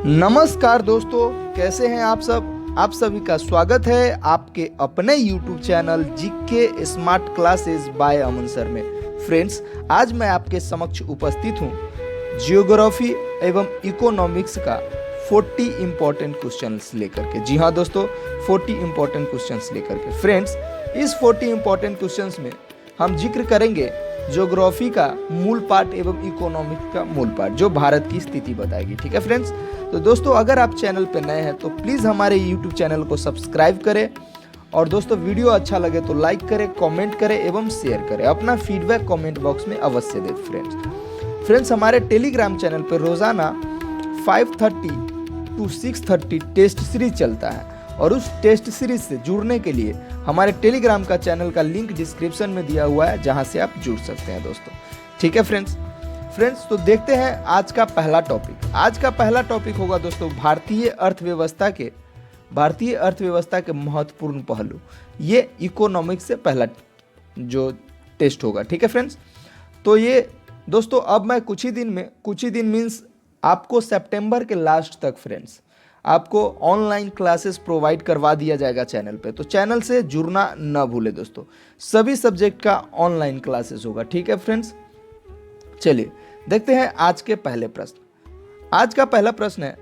नमस्कार दोस्तों, कैसे हैं आप सब। आप सभी का स्वागत है आपके अपने YouTube channel GK smart classes bye अमन सर में। फ्रेंड्स, आज मैं आपके समक्ष उपस्थित हूं जियोग्राफी एवं इकोनॉमिक्स का 40 इंपॉर्टेंट क्वेश्चंस लेकर के। जी हाँ दोस्तों, 40 इंपॉर्टेंट क्वेश्चंस लेकर के। फ्रेंड्स, इस 40 इंपॉर्टेंट क्वेश्चंस में हम जिक्र करेंगे ज्योग्राफी का मूल पार्ट एवं इकोनॉमिक्स का मूल पार्ट, जो भारत की स्थिति बताएगी। ठीक है फ्रेंड्स, तो दोस्तों अगर आप चैनल पर नए हैं तो प्लीज़ हमारे यूट्यूब चैनल को सब्सक्राइब करें और दोस्तों वीडियो अच्छा लगे तो लाइक करें, कमेंट करें एवं शेयर करें। अपना फीडबैक कमेंट बॉक्स में अवश्य दें। फ्रेंड्स, हमारे टेलीग्राम चैनल पर रोज़ाना 5:30 to 6:30 टेस्ट सीरीज चलता है और उस टेस्ट सीरीज से जुड़ने के लिए हमारे टेलीग्राम का चैनल का लिंक डिस्क्रिप्शन में दिया हुआ है, जहां से आप जुड़ सकते हैं दोस्तों। ठीक है फ्रेंड्स, तो देखते हैं आज का पहला टॉपिक। आज का पहला टॉपिक होगा दोस्तों भारतीय अर्थव्यवस्था के महत्वपूर्ण पहलू। ये इकोनॉमिक्स से पहला जो टेस्ट होगा। ठीक है फ्रेंड्स, तो ये दोस्तों अब मैं कुछ ही दिन मीन्स आपको सितंबर के लास्ट तक फ्रेंड्स आपको ऑनलाइन क्लासेस प्रोवाइड करवा दिया जाएगा चैनल पे। तो चैनल से जुड़ना न भूले दोस्तों, सभी सब्जेक्ट का ऑनलाइन क्लासेस होगा। ठीक है फ्रेंड्स, चलिए देखते हैं आज के पहले प्रश्न। आज का पहला प्रश्न है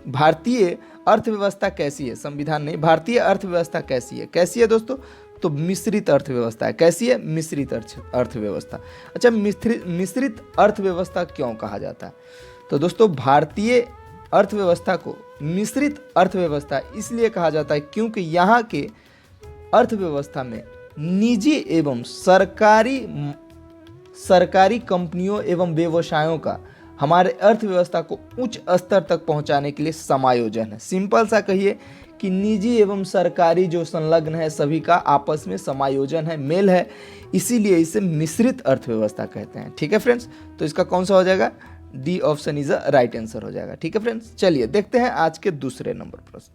भारतीय अर्थव्यवस्था कैसी है। संविधान नहीं, भारतीय अर्थव्यवस्था कैसी है। कैसी है दोस्तों? तो मिश्रित अर्थव्यवस्था है। कैसी है? मिश्रित अर्थव्यवस्था। अच्छा, मिश्रित अर्थव्यवस्था क्यों कहा जाता है? तो दोस्तों भारतीय अर्थव्यवस्था को मिश्रित अर्थव्यवस्था इसलिए कहा जाता है क्योंकि यहाँ के अर्थव्यवस्था में निजी एवं सरकारी कंपनियों एवं व्यवसायों का हमारे अर्थव्यवस्था को उच्च स्तर तक पहुंचाने के लिए समायोजन है। सिंपल सा कहिए कि निजी एवं सरकारी जो संलग्न है सभी का आपस में समायोजन है, मेल है, इसीलिए इसे मिश्रित अर्थव्यवस्था कहते हैं। ठीक है फ्रेंड्स, तो इसका कौन सा हो जाएगा? D option is a right answer हो जाएगा। ठीक है फ्रेंड्स, चलिए देखते हैं आज के दूसरे नंबर प्रश्न।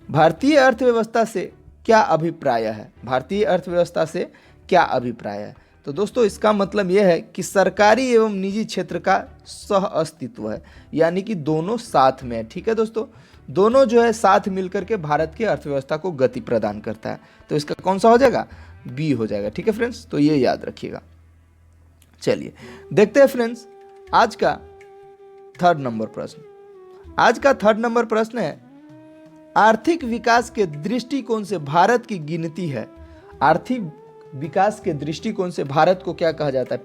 भारतीय अर्थव्यवस्था से क्या अभिप्राय है? भारतीय अर्थव्यवस्था से क्या अभिप्राय है? तो दोस्तों इसका मतलब यह है कि सरकारी एवं निजी क्षेत्र का सह अस्तित्व है, यानी कि दोनों साथ में है। ठीक है दोस्तों, दोनों जो है साथ मिलकर के भारत की अर्थव्यवस्था को गति प्रदान करता है। तो इसका कौन सा हो जाएगा? बी हो जाएगा। ठीक है फ्रेंड्स, तो ये याद रखिएगा। चलिए देखते हैं फ्रेंड्स आज का थर्ड नंबर प्रश्न। आज का थर्ड नंबर प्रश्न है आर्थिक विकास के दृष्टिकोण से भारत की गिनती है। आर्थिक विकास के दृष्टिकोण से भारत को क्या कहा जाता है?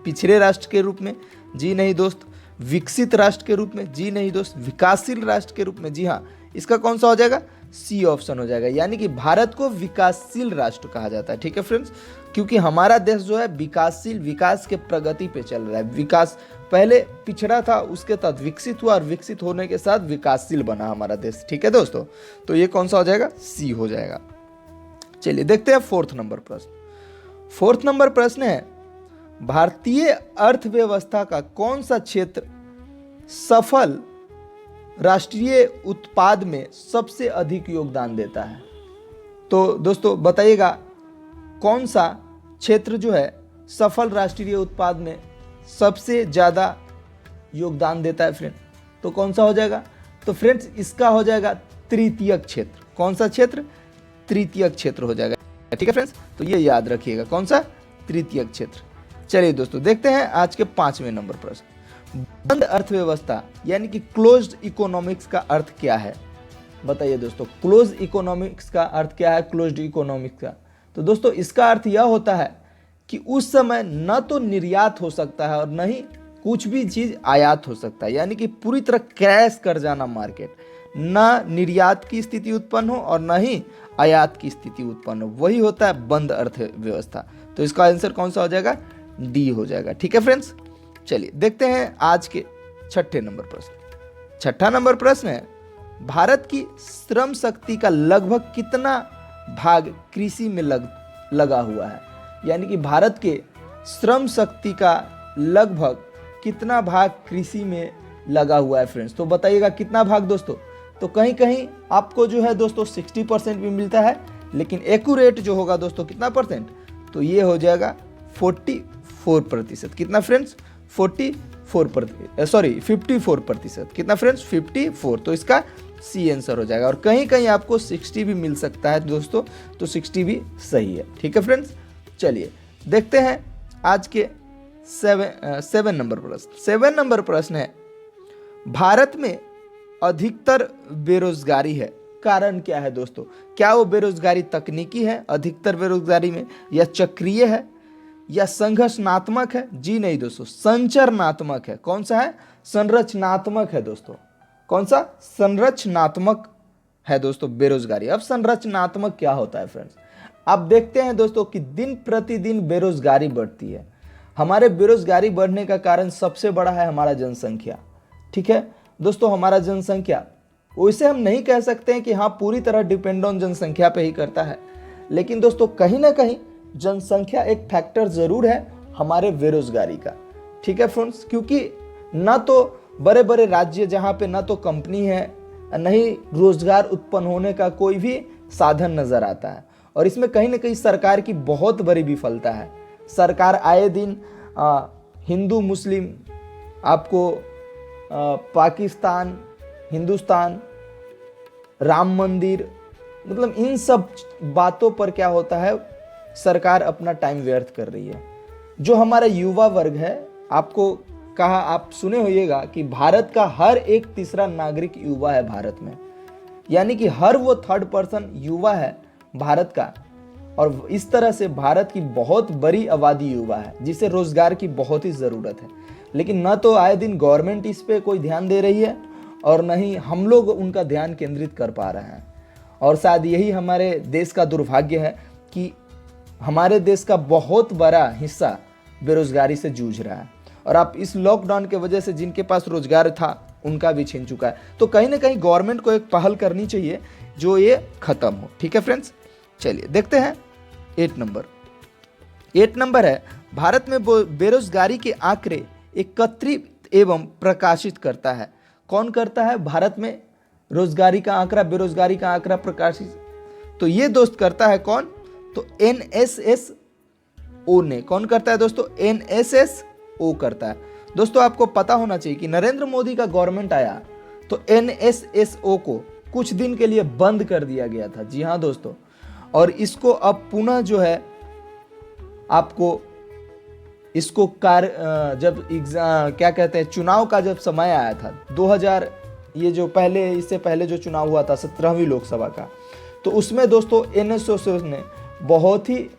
पिछड़े राष्ट्र के रूप में? जी नहीं दोस्त। विकसित राष्ट्र के रूप में? जी नहीं दोस्त। विकासशील राष्ट्र के रूप में? जी हाँ। इसका कौन सा हो जाएगा? सी ऑप्शन हो जाएगा, यानी कि भारत को विकासशील राष्ट्र कहा जाता है। ठीक है फ्रेंड्स, क्योंकि हमारा देश जो है विकास के प्रगति पे चल रहा है। विकास पहले पिछड़ा था, उसके तहत विकसित हुआ और विकसित होने के साथ विकासशील बना हमारा देश। ठीक है दोस्तों, तो ये कौन सा हो जाएगा? सी हो जाएगा। चलिए देखते हैं फोर्थ नंबर प्रश्न। फोर्थ नंबर प्रश्न है भारतीय अर्थव्यवस्था का कौन सा क्षेत्र सफल राष्ट्रीय उत्पाद में सबसे अधिक योगदान देता है? तो दोस्तों बताइएगा कौन सा क्षेत्र जो है सफल राष्ट्रीय उत्पाद में सबसे ज़्यादा योगदान देता है फ्रेंड? तो कौन सा हो जाएगा? तो फ्रेंड्स इसका हो जाएगा तृतीयक क्षेत्र। कौन सा क्षेत्र? तृतीयक क्षेत्र हो जाएगा। ठीक है फ्रेंड्स, तो ये याद रखिएगा, कौन सा? तृतीयक क्षेत्र। चलिए दोस्तों देखते हैं आज के 5वें नंबर प्रश्न। बंद अर्थव्यवस्था यानी कि क्लोज्ड इकोनॉमिक्स का अर्थ क्या है? बताइए दोस्तों, क्लोज इकोनॉमिक्स का अर्थ क्या है? क्लोज्ड इकोनॉमिक्स का, तो दोस्तों इसका अर्थ यह होता है कि उस समय न तो निर्यात हो सकता है और न ही कुछ भी चीज आयात हो सकता है, यानी कि पूरी तरह क्रैश कर जाना मार्केट। न निर्यात की स्थिति उत्पन्न हो और न ही आयात की स्थिति उत्पन्न हो, वही होता है बंद अर्थव्यवस्था। तो इसका आंसर कौन सा हो जाएगा? डी हो जाएगा। ठीक है फ्रेंड्स, चलिए देखते हैं आज के छठे नंबर प्रश्न। छठा नंबर प्रश्न है भारत की श्रम शक्ति का लगभग कितना भाग कृषि में लगा हुआ है? यानी कि भारत के श्रम शक्ति का लगभग कितना भाग कृषि में लगा हुआ है फ्रेंड्स? तो बताइएगा कितना भाग दोस्तों? तो कहीं कहीं आपको जो है दोस्तों 60% भी मिलता है, लेकिन एक्यूरेट जो होगा दोस्तों कितना परसेंट? तो ये हो जाएगा 44%। कितना फ्रेंड्स? 44 54%। कितना फ्रेंड्स? 54। तो इसका सी आंसर हो जाएगा। और कहीं कहीं आपको 60 भी मिल सकता है दोस्तों, तो 60 भी सही है। ठीक है फ्रेंड्स, चलिए देखते हैं आज के 7 नंबर प्रश्न। 7 नंबर प्रश्न है, भारत में अधिकतर बेरोजगारी है, कारण क्या है दोस्तों? क्या वो बेरोजगारी तकनीकी है अधिकतर बेरोजगारी में, या चक्रीय है, या संघर्षणात्मक है? जी नहीं दोस्तों, संचरणात्मक है। कौन सा है? संरचनात्मक है दोस्तों। कौन सा? संरचनात्मक है दोस्तों बेरोजगारी। अब संरचनात्मक क्या होता है फ्रेंड्स? आप देखते हैं दोस्तों कि दिन प्रतिदिन बेरोजगारी बढ़ती है। हमारे बेरोजगारी बढ़ने का कारण सबसे बड़ा है हमारा जनसंख्या। ठीक है दोस्तों, हमारा जनसंख्या, वैसे हम नहीं कह सकते हैं कि हाँ पूरी तरह डिपेंड ऑन जनसंख्या पे ही करता है, लेकिन दोस्तों कहीं ना कहीं जनसंख्या एक फैक्टर जरूर है हमारे बेरोजगारी का। ठीक है फ्रेंड्स, क्योंकि ना तो बड़े बड़े राज्य जहाँ पे ना तो कंपनी है, न ही रोजगार उत्पन्न होने का कोई भी साधन नजर आता है, और इसमें कहीं ना कहीं सरकार की बहुत बड़ी विफलता है। सरकार आए दिन हिंदू मुस्लिम, आपको पाकिस्तान, हिंदुस्तान, राम मंदिर, मतलब इन सब बातों पर क्या होता है, सरकार अपना टाइम व्यर्थ कर रही है। जो हमारा युवा वर्ग है, आपको कहा, आप सुने होइएगा कि भारत का हर एक तीसरा नागरिक युवा है भारत में, यानी कि हर वो थर्ड पर्सन युवा है भारत का। और इस तरह से भारत की बहुत बड़ी आबादी युवा है, जिसे रोजगार की बहुत ही ज़रूरत है। लेकिन न तो आए दिन गवर्नमेंट इस पे कोई ध्यान दे रही है, और न ही हम लोग उनका ध्यान केंद्रित कर पा रहे हैं। और शायद यही हमारे देश का दुर्भाग्य है कि हमारे देश का बहुत बड़ा हिस्सा बेरोजगारी से जूझ रहा है, और आप इस लॉकडाउन के वजह से जिनके पास रोजगार था उनका भी छीन चुका है। तो कहीं ना कहीं गवर्नमेंट को एक पहल करनी चाहिए जो ये खत्म हो। ठीक है फ्रेंड्स, चलिए देखते हैं 8 नंबर। 8 नंबर है, भारत में बेरोजगारी के आंकड़े एकत्रित एवं प्रकाशित करता है। कौन करता है? भारत में रोजगारी का आंकड़ा, बेरोजगारी का आंकड़ा प्रकाशित, तो ये दोस्त करता है कौन? तो NSSO ने। कौन करता है दोस्तों? NSSO करता है। दोस्तों आपको पता होना चाहिए कि नरेंद्र मोदी का गवर्नमेंट आया तो NSSO को कुछ दिन के लिए बंद कर दिया गया था। जी हाँ दोस्तों, और इसको अब पुनः जो है आपको इसको जब क्या कहते हैं, चुनाव का जब समय आया था 2000, ये जो पहले, इससे पहले जो चुनाव हुआ था 17वीं लोकसभा का, तो उसमें दोस्तों NSSO ने बहुत ही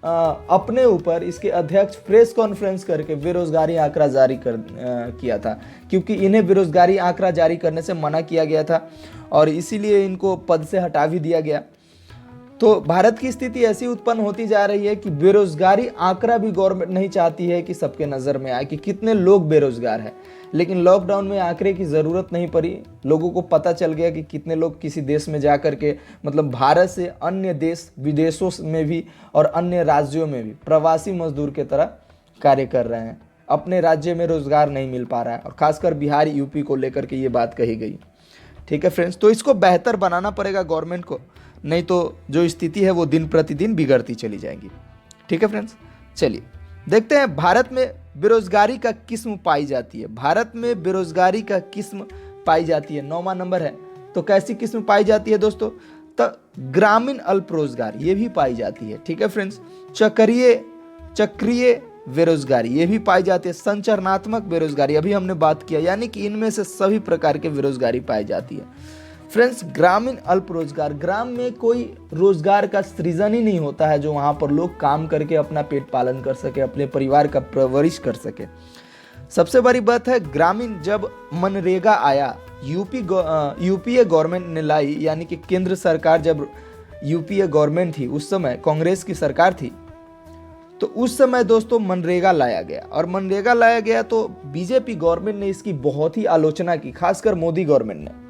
अपने ऊपर इसके अध्यक्ष प्रेस कॉन्फ्रेंस करके बेरोजगारी आंकड़ा जारी किया था, क्योंकि इन्हें बेरोजगारी आंकड़ा जारी करने से मना किया गया था, और इसीलिए इनको पद से हटा भी दिया गया। तो भारत की स्थिति ऐसी उत्पन्न होती जा रही है कि बेरोजगारी आंकड़ा भी गवर्नमेंट नहीं चाहती है कि सबके नज़र में आए कि कितने लोग बेरोजगार हैं। लेकिन लॉकडाउन में आंकड़े की ज़रूरत नहीं पड़ी, लोगों को पता चल गया कि कितने लोग किसी देश में जा कर के, मतलब भारत से अन्य देश, विदेशों में भी और अन्य राज्यों में भी प्रवासी मजदूर के तरह कार्य कर रहे हैं। अपने राज्य में रोजगार नहीं मिल पा रहा है, और खासकर बिहार, यूपी को लेकर के ये बात कही गई। ठीक है फ्रेंड्स, तो इसको बेहतर बनाना पड़ेगा गवर्नमेंट को, नहीं तो जो स्थिति है वो दिन प्रतिदिन बिगड़ती चली जाएगी। ठीक है फ्रेंड्स, चलिए देखते हैं भारत में बेरोजगारी का किस्म पाई जाती है। भारत में बेरोजगारी का किस्म पाई जाती है, 9वां नंबर है। तो कैसी किस्म पाई जाती है दोस्तों? तो ग्रामीण अल्प रोजगार ये भी पाई जाती है। ठीक है फ्रेंड्स, चक्रीय बेरोजगारी ये भी पाई जाती है, संचरणात्मक बेरोजगारी अभी हमने बात किया, यानी कि इनमें से सभी प्रकार के बेरोजगारी पाई जाती है। फ्रेंड्स, ग्रामीण अल्प रोजगार, ग्राम में कोई रोजगार का सृजन ही नहीं होता है जो वहाँ पर लोग काम करके अपना पेट पालन कर सके, अपने परिवार का परवरिश कर सके। सबसे बड़ी बात है, ग्रामीण जब मनरेगा आया, यूपीए गवर्नमेंट ने लाई, यानी कि केंद्र सरकार जब यूपीए गवर्नमेंट थी, उस समय कांग्रेस की सरकार थी, तो उस समय दोस्तों मनरेगा लाया गया, और मनरेगा लाया गया तो बीजेपी गवर्नमेंट ने इसकी बहुत ही आलोचना की, खासकर मोदी गवर्नमेंट ने।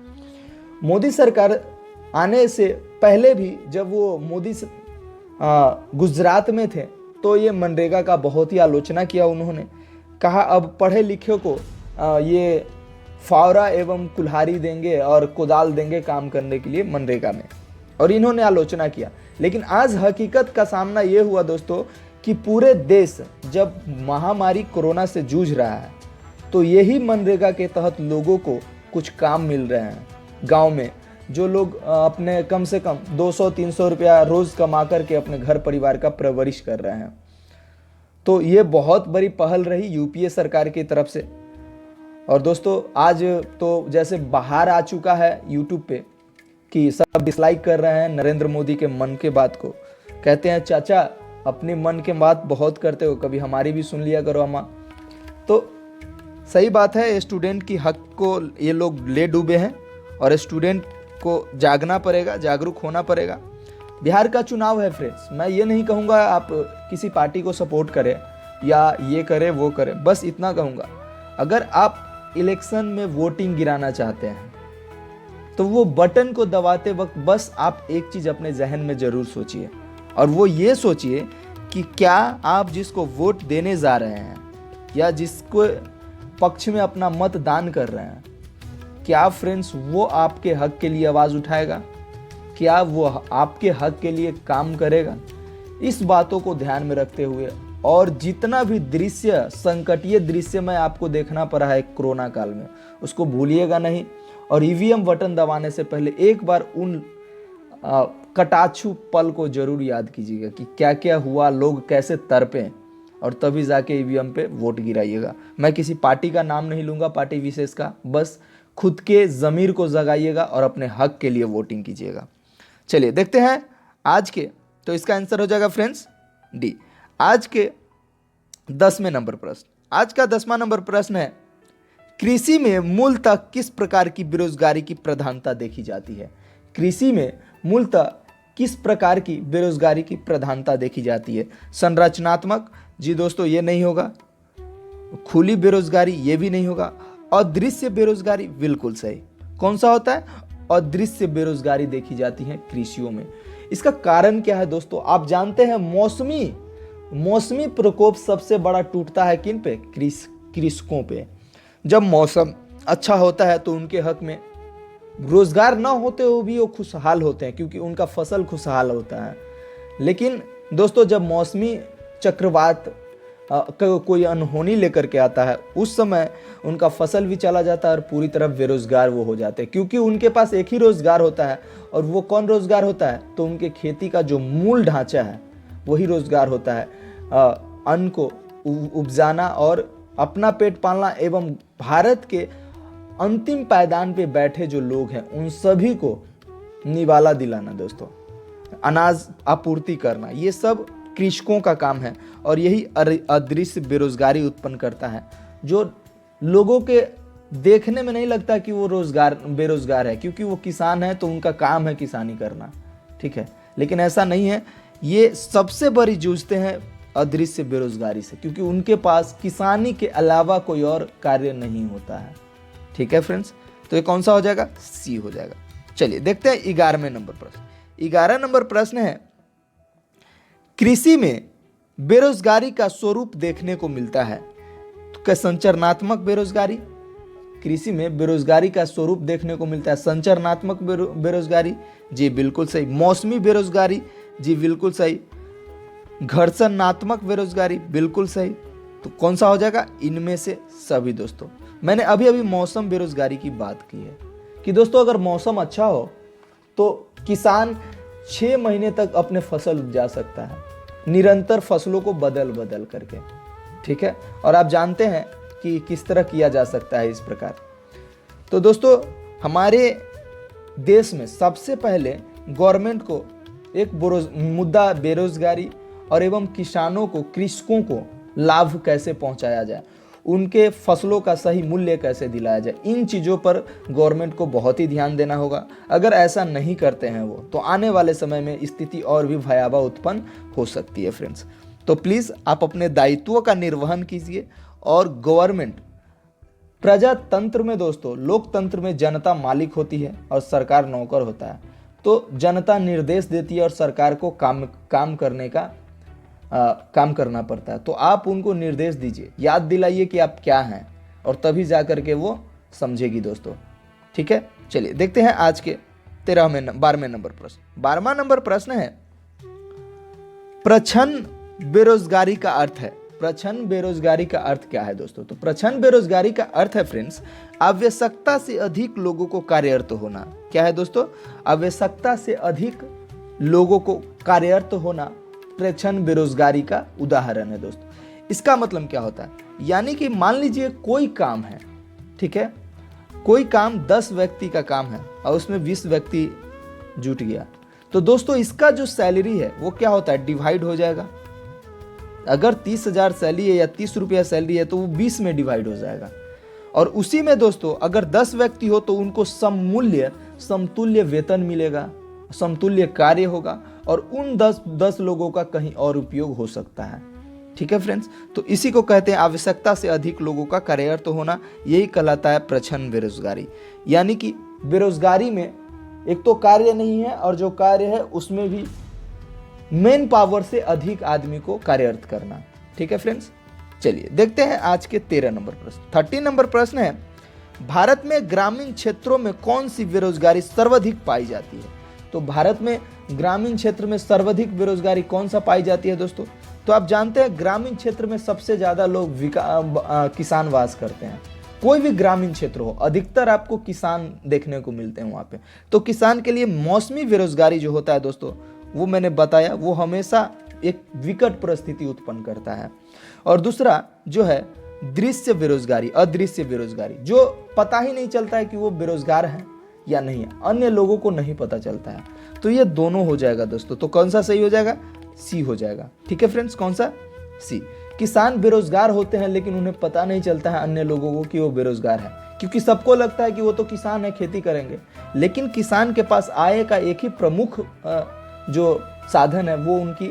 मोदी सरकार आने से पहले भी जब वो मोदी गुजरात में थे तो ये मनरेगा का बहुत ही आलोचना किया उन्होंने। कहा अब पढ़े लिखे को ये फावड़ा एवं कुल्हाड़ी देंगे और कुदाल देंगे काम करने के लिए मनरेगा में, और इन्होंने आलोचना किया। लेकिन आज हकीकत का सामना ये हुआ दोस्तों कि पूरे देश जब महामारी कोरोना से जूझ रहा है, तो यही मनरेगा के तहत लोगों को कुछ काम मिल रहे हैं गांव में, जो लोग अपने कम से कम 200-300 रुपया रोज कमा करके अपने घर परिवार का परवरिश कर रहे हैं। तो ये बहुत बड़ी पहल रही यूपीए सरकार की तरफ से। और दोस्तों आज तो जैसे बाहर आ चुका है यूट्यूब पे कि सब डिसलाइक कर रहे हैं नरेंद्र मोदी के मन के बात को, कहते हैं चाचा अपने मन के बात बहुत करते हो, कभी हमारी भी सुन लिया करो अम्मा। तो सही बात है, स्टूडेंट की हक को ये लोग ले डूबे हैं और स्टूडेंट को जागना पड़ेगा, जागरूक होना पड़ेगा। बिहार का चुनाव है फ्रेंड्स, मैं ये नहीं कहूँगा आप किसी पार्टी को सपोर्ट करें या ये करें वो करें, बस इतना कहूँगा अगर आप इलेक्शन में वोटिंग गिराना चाहते हैं तो वो बटन को दबाते वक्त बस आप एक चीज़ अपने जहन में ज़रूर सोचिए, और वो ये सोचिए कि क्या आप जिसको वोट देने जा रहे हैं या जिसको पक्ष में अपना मत दान कर रहे हैं, क्या फ्रेंड्स वो आपके हक के लिए आवाज़ उठाएगा, क्या वो आपके हक के लिए काम करेगा। इस बातों को ध्यान में रखते हुए, और जितना भी दृश्य संकटीय दृश्य में आपको देखना पड़ा है कोरोना काल में, उसको भूलिएगा नहीं। और ईवीएम बटन दबाने से पहले एक बार उन कटाक्षु पल को जरूर याद कीजिएगा कि क्या क्या हुआ, लोग कैसे तड़पे, और तभी जाके ईवीएम पे वोट गिराइएगा। मैं किसी पार्टी का नाम नहीं लूँगा, पार्टी विशेष का, बस खुद के ज़मीर को जगाइएगा और अपने हक के लिए वोटिंग कीजिएगा। चलिए देखते हैं आज के, तो इसका आंसर हो जाएगा फ्रेंड्स डी, आज के 10वें नंबर प्रश्न। आज का 10वां नंबर प्रश्न है, कृषि में मूलतः किस प्रकार की बेरोजगारी की प्रधानता देखी जाती है। कृषि में मूलतः किस प्रकार की बेरोजगारी की प्रधानता देखी जाती है। संरचनात्मक, जी दोस्तों ये नहीं होगा। खुली बेरोजगारी, ये भी नहीं होगा। अदृश्य बेरोजगारी, बिल्कुल सही। कौन सा होता है? अदृश्य बेरोजगारी देखी जाती है कृषियों में। इसका कारण क्या है दोस्तों? आप जानते हैं मौसमी प्रकोप सबसे बड़ा टूटता है किन पे? कृषकों पे। जब मौसम अच्छा होता है तो उनके हक में रोजगार ना होते हुए भी वो खुशहाल होते हैं, क्योंकि उनका फसल खुशहाल होता है। लेकिन दोस्तों जब मौसमी चक्रवात कोई अनहोनी लेकर के आता है, उस समय उनका फसल भी चला जाता है और पूरी तरह बेरोजगार वो हो जाते हैं, क्योंकि उनके पास एक ही रोजगार होता है। और वो कौन रोजगार होता है? तो उनके खेती का जो मूल ढांचा है वही रोजगार होता है, अन्न को उपजाना और अपना पेट पालना, एवं भारत के अंतिम पायदान पे बैठे जो लोग हैं उन सभी को निवाला दिलाना दोस्तों, अनाज आपूर्ति करना, ये सब कृषकों का काम है। और यही अदृश्य बेरोजगारी उत्पन्न करता है, जो लोगों के देखने में नहीं लगता कि वो बेरोजगार है, क्योंकि वो किसान है तो उनका काम है किसानी करना, ठीक है। लेकिन ऐसा नहीं है, ये सबसे बड़ी जूझते हैं अदृश्य बेरोजगारी से, क्योंकि उनके पास किसानी के अलावा कोई और कार्य नहीं होता है, ठीक है फ्रेंड्स। तो ये कौन सा हो जाएगा? सी हो जाएगा। चलिए देखते हैं 11वें नंबर प्रश्न। 11 नंबर प्रश्न है, कृषि में बेरोजगारी का स्वरूप देखने को मिलता है। तो क्या संचरणात्मक बेरोजगारी? कृषि में बेरोजगारी का स्वरूप देखने को मिलता है। संचरणात्मक बेरोजगारी, जी बिल्कुल सही। मौसमी बेरोजगारी, जी बिल्कुल सही। घर्षणात्मक बेरोजगारी, बिल्कुल सही। तो कौन सा हो जाएगा? इनमें से सभी दोस्तों। मैंने अभी मौसम बेरोजगारी की बात की है कि दोस्तों अगर मौसम अच्छा हो तो किसान 6 महीने तक अपने फसल उपजा सकता है, निरंतर फसलों को बदल करके, ठीक है। और आप जानते हैं कि किस तरह किया जा सकता है इस प्रकार। तो दोस्तों हमारे देश में सबसे पहले गवर्नमेंट को एक मुद्दा बेरोजगारी और एवं किसानों को, कृषकों को लाभ कैसे पहुंचाया जाए, उनके फसलों का सही मूल्य कैसे दिलाया जाए, इन चीज़ों पर गवर्नमेंट को बहुत ही ध्यान देना होगा। अगर ऐसा नहीं करते हैं वो, तो आने वाले समय में स्थिति और भी भयावह उत्पन्न हो सकती है फ्रेंड्स। तो प्लीज़ आप अपने दायित्वों का निर्वहन कीजिए। और गवर्नमेंट, प्रजातंत्र में दोस्तों, लोकतंत्र में जनता मालिक होती है और सरकार नौकर होता है। तो जनता निर्देश देती है और सरकार को काम करना पड़ता है। तो आप उनको निर्देश दीजिए, याद दिलाइए कि आप क्या हैं, और तभी जा करके वो समझेगी दोस्तों, ठीक है। चलिए देखते हैं आज के 12वें नंबर प्रश्न। 12वां नंबर प्रश्न है, प्रच्छन्न बेरोजगारी का अर्थ है। प्रछन्न बेरोजगारी का अर्थ क्या है दोस्तों? तो प्रछन्न बेरोजगारी का अर्थ है फ्रेंड्स, आवश्यकता से अधिक लोगों को कार्यरत होना। क्या है दोस्तों? आवश्यकता से अधिक लोगों को कार्यरत होना प्रछन्न बेरोजगारी का उदाहरण है दोस्तों। इसका मतलब क्या होता है? यानी कि मान लीजिए कोई काम है, ठीक है, कोई काम 10 व्यक्ति का काम है और उसमें 20 व्यक्ति जुट गया, तो दोस्तों इसका जो सैलरी है वो क्या होता है? डिवाइड हो जाएगा। अगर 30,000 सैलरी है या 30 रुपया सैलरी है तो वो 20 में डिवाइड हो जाएगा। और उसी में दोस्तों अगर 10 व्यक्ति हो तो उनको समतुल्य वेतन मिलेगा, समतुल्य कार्य होगा और उन 10 लोगों का कहीं और उपयोग हो सकता है। ठीक है फ्रेंड्स, तो इसी को कहते हैं आवश्यकता से अधिक लोगों का कार्यरत होना। यही कहलाता है प्रछन्न बेरोजगारी। यानी कि बेरोजगारी में एक तो कार्य नहीं है और जो कार्य है उसमें भी मेन पावर से अधिक आदमी को कार्यरत करना। ठीक है फ्रेंड्स, चलिए देखते हैं आज के 13 नंबर प्रश्न। 13 नंबर प्रश्न है, भारत में ग्रामीण क्षेत्रों में कौन सी बेरोजगारी सर्वाधिक पाई जाती है? तो भारत में ग्रामीण क्षेत्र में सर्वाधिक बेरोजगारी कौन सा पाई जाती है दोस्तों? तो आप जानते हैं ग्रामीण क्षेत्र में सबसे ज्यादा लोग किसान वास करते हैं। कोई भी ग्रामीण क्षेत्र हो, अधिकतर आपको किसान देखने को मिलते हैं वहां पे। तो किसान के लिए मौसमी बेरोजगारी जो होता है दोस्तों, वो मैंने बताया, वो हमेशा एक विकट परिस्थिति उत्पन्न करता है। और दूसरा जो है दृश्य बेरोजगारी, अदृश्य बेरोजगारी, जो पता ही नहीं चलता है कि वो बेरोजगार है या नहीं है, अन्य लोगों को नहीं पता चलता है। तो ये दोनों हो जाएगा दोस्तों। तो कौन सा सही हो जाएगा? सी हो जाएगा। ठीक है फ्रेंड्स, कौन सा? सी। किसान बेरोजगार होते हैं लेकिन उन्हें पता नहीं चलता है अन्य लोगों को कि वो बेरोजगार है, क्योंकि सबको लगता है कि वो तो किसान है, खेती करेंगे। लेकिन किसान के पास आय का एक ही प्रमुख जो साधन है वो उनकी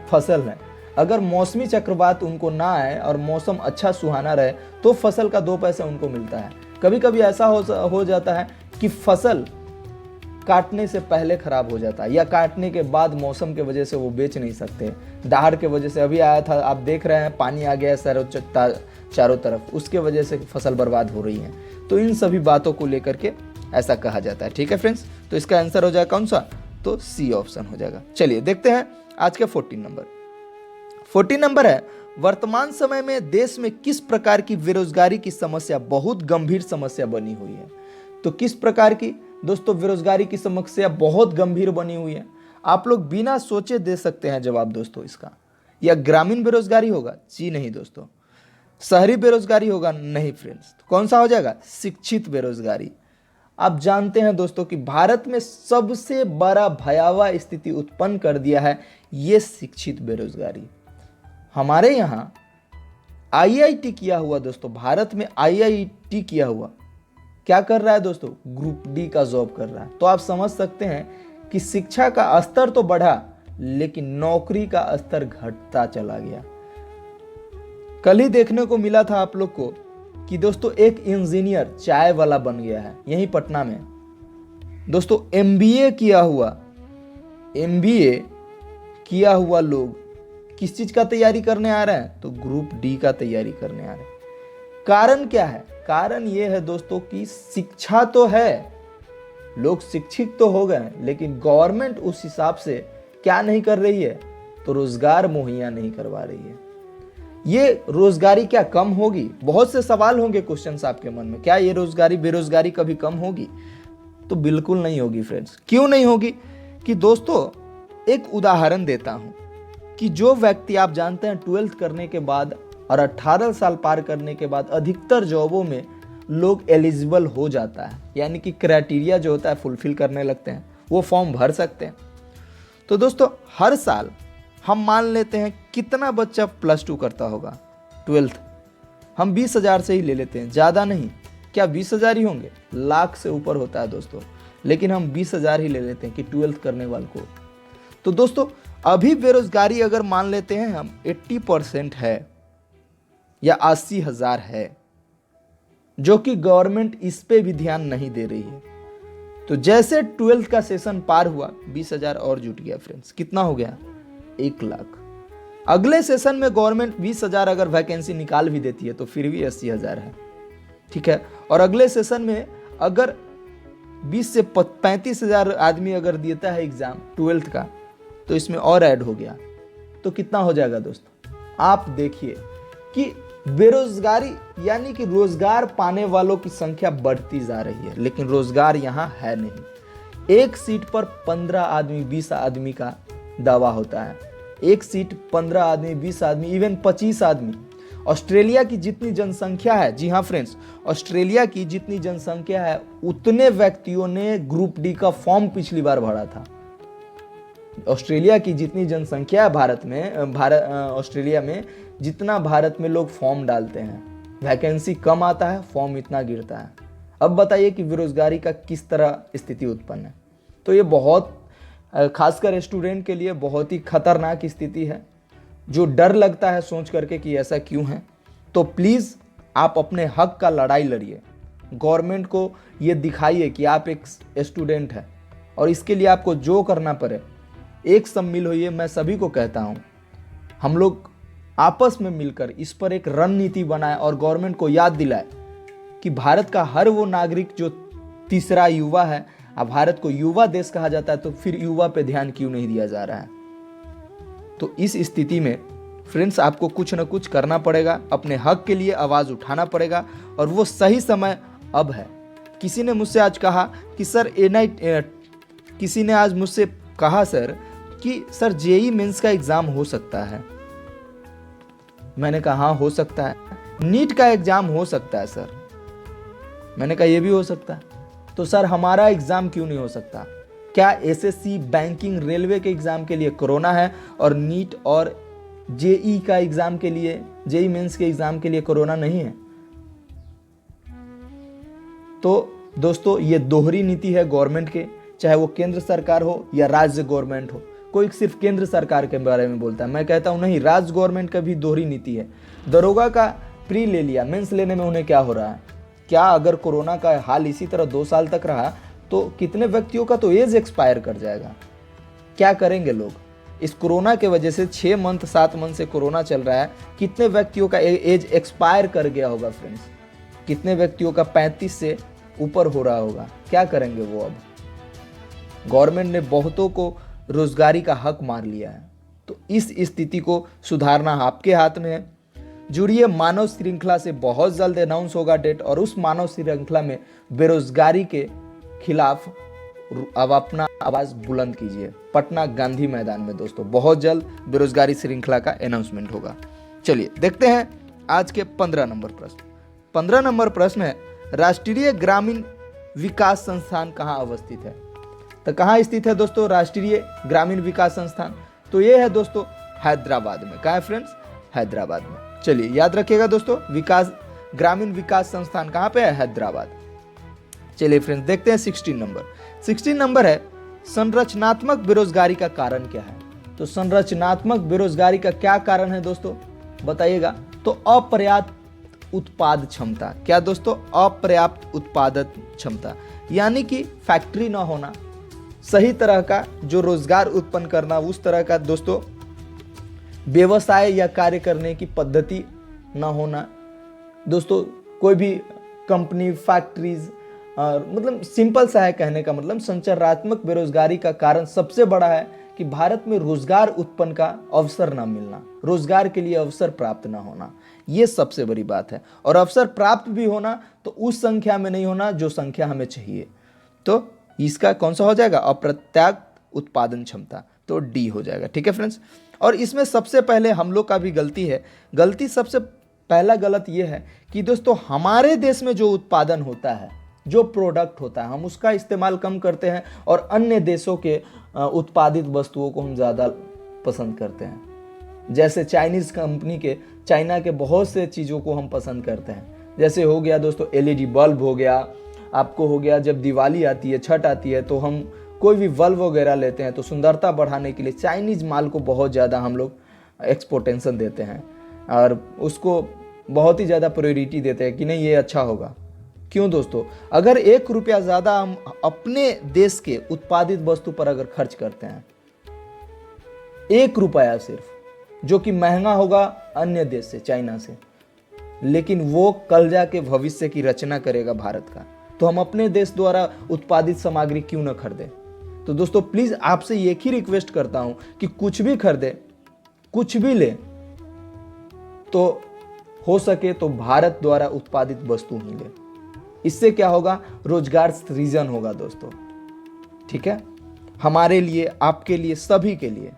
फसल है। अगर मौसमी चक्रवात उनको ना आए और मौसम अच्छा सुहाना रहे तो फसल का 2 पैसा उनको मिलता है। कभी कभी ऐसा हो जाता है कि फसल काटने से पहले खराब हो जाता है या काटने के बाद मौसम के वजह से वो बेच नहीं सकते। दाहड़ के वजह से अभी आया था, आप देख रहे हैं पानी आ गया है चारों तरफ, उसके वजह से फसल बर्बाद हो रही है। तो इन सभी बातों को लेकर के ऐसा कहा जाता है। ठीक है फ्रेंड्स, तो इसका आंसर हो जाएगा कौन सा? तो सी ऑप्शन हो जाएगा। चलिए देखते हैं आज का 14 नंबर। 14 नंबर है, वर्तमान समय में देश में किस प्रकार की बेरोजगारी की समस्या बहुत गंभीर समस्या बनी हुई है? तो किस प्रकार की दोस्तों बेरोजगारी की समस्या बहुत गंभीर बनी हुई है? आप लोग बिना सोचे दे सकते हैं जवाब दोस्तों इसका। या ग्रामीण बेरोजगारी होगा? जी नहीं दोस्तों। शहरी बेरोजगारी होगा? नहीं फ्रेंड्स। तो कौन सा हो जाएगा? शिक्षित बेरोजगारी। आप जानते हैं दोस्तों कि भारत में सबसे बड़ा भयावह स्थिति उत्पन्न कर दिया है ये शिक्षित बेरोजगारी। हमारे यहाँ आईआईटी किया हुआ दोस्तों, भारत में आईआईटी किया हुआ क्या कर रहा है दोस्तों? ग्रुप डी का जॉब कर रहा है। तो आप समझ सकते हैं कि शिक्षा का स्तर तो बढ़ा लेकिन नौकरी का स्तर घटता चला गया। कल ही देखने को मिला था आप लोग को कि दोस्तों एक इंजीनियर चाय वाला बन गया है यहीं पटना में। दोस्तों एमबीए किया हुआ लोग किस चीज का तैयारी करने आ रहे हैं? तो ग्रुप डी का तैयारी करने आ रहे हैं। कारण क्या है? कारण ये है दोस्तों कि शिक्षा तो है, लोग शिक्षित तो हो गए लेकिन गवर्नमेंट उस हिसाब से क्या नहीं कर रही है? तो रोजगार मुहैया नहीं करवा रही है। ये रोजगारी क्या कम होगी? बहुत से सवाल होंगे, क्वेश्चंस आपके मन में, क्या ये बेरोजगारी कभी कम होगी? तो बिल्कुल नहीं होगी फ्रेंड्स। क्यों नहीं होगी? कि दोस्तों एक उदाहरण देता हूं कि जो व्यक्ति आप जानते हैं 12th करने के बाद और 18 साल पार करने के बाद अधिकतर जॉबों में लोग एलिजिबल हो जाता है, यानी कि क्राइटेरिया जो होता है फुलफिल करने लगते हैं, वो फॉर्म भर सकते हैं। तो दोस्तों हर साल हम मान लेते हैं कितना बच्चा +2 करता होगा 12th, हम 20,000 से ही ले लेते हैं, ज़्यादा नहीं। क्या 20,000 ही होंगे? लाख से ऊपर होता है दोस्तों, लेकिन हम 20,000 ही ले लेते हैं कि 12th करने वाले को। तो दोस्तों अभी बेरोजगारी अगर मान लेते हैं हम 80% है या 80,000 है, जो कि गवर्नमेंट इस पे भी ध्यान नहीं दे रही है। तो जैसे 12th का सेशन पार हुआ 20,000 और जुट गया फ्रेंड्स। कितना हो गया? 1 लाख। अगले सेशन में गवर्नमेंट 20,000 अगर वैकेंसी निकाल भी देती है तो फिर भी 80,000 है। ठीक है, और अगले सेशन में अगर 20 से 35,000 आदमी अगर देता है एग्जाम 12th का, तो इसमें और ऐड हो गया तो कितना हो जाएगा दोस्तों? आप देखिए कि बेरोजगारी यानी कि रोजगार पाने वालों की संख्या बढ़ती जा रही है, लेकिन रोजगार यहाँ है नहीं। एक सीट पर 15 आदमी 20 आदमी का दावा होता है। एक सीट 15 आदमी 20 आदमी इवन 25 आदमी। ऑस्ट्रेलिया की जितनी जनसंख्या है, जी हाँ फ्रेंड्स, ऑस्ट्रेलिया की जितनी जनसंख्या है उतने व्यक्तियों ने ग्रुप डी का फॉर्म पिछली बार भरा था। ऑस्ट्रेलिया की जितनी जनसंख्या है ऑस्ट्रेलिया में जितना भारत में लोग फॉर्म डालते हैं, वैकेंसी कम आता है, फॉर्म इतना गिरता है। अब बताइए कि बेरोजगारी का किस तरह स्थिति उत्पन्न है। तो ये बहुत खासकर स्टूडेंट के लिए बहुत ही खतरनाक स्थिति है, जो डर लगता है सोच करके कि ऐसा क्यों है। तो प्लीज़ आप अपने हक का लड़ाई लड़िए, गवर्नमेंट को ये दिखाइए कि आप एक स्टूडेंट हैं, और इसके लिए आपको जो करना पड़े एक सम्मिल होइए। मैं सभी को कहता हूँ, हम लोग आपस में मिलकर इस पर एक रणनीति बनाए और गवर्नमेंट को याद दिलाए कि भारत का हर वो नागरिक जो तीसरा युवा है। अब भारत को युवा देश कहा जाता है, तो फिर युवा पे ध्यान क्यों नहीं दिया जा रहा है। तो इस स्थिति में फ्रेंड्स आपको कुछ न कुछ करना पड़ेगा, अपने हक के लिए आवाज़ उठाना पड़ेगा, और वो सही समय अब है। किसी ने मुझसे आज कहा कि सर किसी ने आज मुझसे कहा सर कि सर जेई मेंस का एग्ज़ाम हो सकता है। मैंने कहा हाँ हो सकता है। नीट का एग्ज़ाम हो सकता है सर। मैंने कहा ये भी हो सकता है। तो सर हमारा एग्ज़ाम क्यों नहीं हो सकता? क्या एसएससी, बैंकिंग, रेलवे के एग्ज़ाम के लिए कोरोना है और नीट और जेई का एग्ज़ाम के लिए, जेई मेंस के एग्ज़ाम के लिए कोरोना नहीं है? तो दोस्तों ये दोहरी नीति है गवर्नमेंट के, चाहे वो केंद्र सरकार हो या राज्य गवर्नमेंट हो। कोई सिर्फ केंद्र सरकार के बारे में बोलता है, मैं कहता हूं नहीं, राज्य गवर्नमेंट का भी दोहरी नीति है। दरोगा का प्री ले लिया, मेंस लेने में उन्हें क्या हो रहा है? क्या अगर कोरोना का हाल इसी तरह 2 साल तक रहा तो कितने व्यक्तियों का तो एज एक्सपायर कर जाएगा। क्या करेंगे लोग? इस कोरोना के वजह से 6 मंथ 7 मंथ से कोरोना चल रहा है, कितने व्यक्तियों का एज एक्सपायर कर गया होगा फ्रेंड्स? कितने व्यक्तियों का 35 से ऊपर हो रहा होगा? क्या करेंगे वो? अब गवर्नमेंट ने बहुतों को रोजगारी का हक मार लिया है। तो इस स्थिति को सुधारना आपके हाथ में है। जुड़िए मानव श्रृंखला से, बहुत जल्द अनाउंस होगा डेट, और उस मानव श्रृंखला में बेरोजगारी के खिलाफ अब अपना आवाज बुलंद कीजिए। पटना गांधी मैदान में दोस्तों बहुत जल्द बेरोजगारी श्रृंखला का अनाउंसमेंट होगा। चलिए देखते हैं आज के 15 नंबर प्रश्न। 15 नंबर प्रश्न है, राष्ट्रीय ग्रामीण विकास संस्थान कहाँ अवस्थित है? तो कहाँ स्थित है दोस्तों राष्ट्रीय ग्रामीण विकास संस्थान? तो ये है दोस्तों हैदराबाद में। कहाँ है फ्रेंड्स? हैदराबाद में। चलिए याद रखिएगा दोस्तों, ग्रामीण विकास संस्थान कहाँ पे है? हैदराबाद। चलिए फ्रेंड्स देखते हैं 16 नंबर है, संरचनात्मक बेरोजगारी का कारण क्या है? तो संरचनात्मक बेरोजगारी का क्या कारण है दोस्तों, बताइएगा। तो अपर्याप्त उत्पाद क्षमता। क्या दोस्तों? अपर्याप्त उत्पादक क्षमता, यानी कि फैक्ट्री ना होना, सही तरह का जो रोजगार उत्पन्न करना, उस तरह का दोस्तों व्यवसाय या कार्य करने की पद्धति ना होना। दोस्तों कोई भी कंपनी, फैक्ट्रीज, मतलब सिंपल सा है कहने का मतलब, संरचनात्मक बेरोजगारी का कारण सबसे बड़ा है कि भारत में रोजगार उत्पन्न का अवसर ना मिलना, रोजगार के लिए अवसर प्राप्त ना होना, ये सबसे बड़ी बात है। और अवसर प्राप्त भी होना तो उस संख्या में नहीं होना जो संख्या हमें चाहिए। तो इसका कौन सा हो जाएगा? अप्रत्यात्म उत्पादन क्षमता, तो डी हो जाएगा। ठीक है फ्रेंड्स। और इसमें सबसे पहले हम लोग का भी गलती है। गलती सबसे पहला गलत ये है कि दोस्तों हमारे देश में जो उत्पादन होता है, जो प्रोडक्ट होता है, हम उसका इस्तेमाल कम करते हैं और अन्य देशों के उत्पादित वस्तुओं को हम ज़्यादा पसंद करते हैं। जैसे चाइनीज़ कंपनी के, चाइना के बहुत से चीज़ों को हम पसंद करते हैं। जैसे हो गया दोस्तों एलईडी बल्ब हो गया, आपको हो गया जब दिवाली आती है, छठ आती है, तो हम कोई भी बल्ब वगैरह लेते हैं तो सुंदरता बढ़ाने के लिए चाइनीज़ माल को बहुत ज़्यादा हम लोग एक्सपोर्टेंशन देते हैं और उसको बहुत ही ज़्यादा प्रायोरिटी देते हैं कि नहीं ये अच्छा होगा। क्यों दोस्तों? अगर 1 रुपया ज़्यादा हम अपने देश के उत्पादित वस्तु पर अगर खर्च करते हैं, 1 रुपया सिर्फ, जो कि महंगा होगा अन्य देश से, चाइना से, लेकिन वो कल जाके भविष्य की रचना करेगा भारत का, तो हम अपने देश द्वारा उत्पादित सामग्री क्यों न खरीदें? तो दोस्तों प्लीज़ आपसे एक ही रिक्वेस्ट करता हूं कि कुछ भी खरीदे, कुछ भी ले, तो हो सके तो भारत द्वारा उत्पादित वस्तु ही ले। इससे क्या होगा, रोजगार सृजन होगा दोस्तों, ठीक है, हमारे लिए, आपके लिए, सभी के लिए।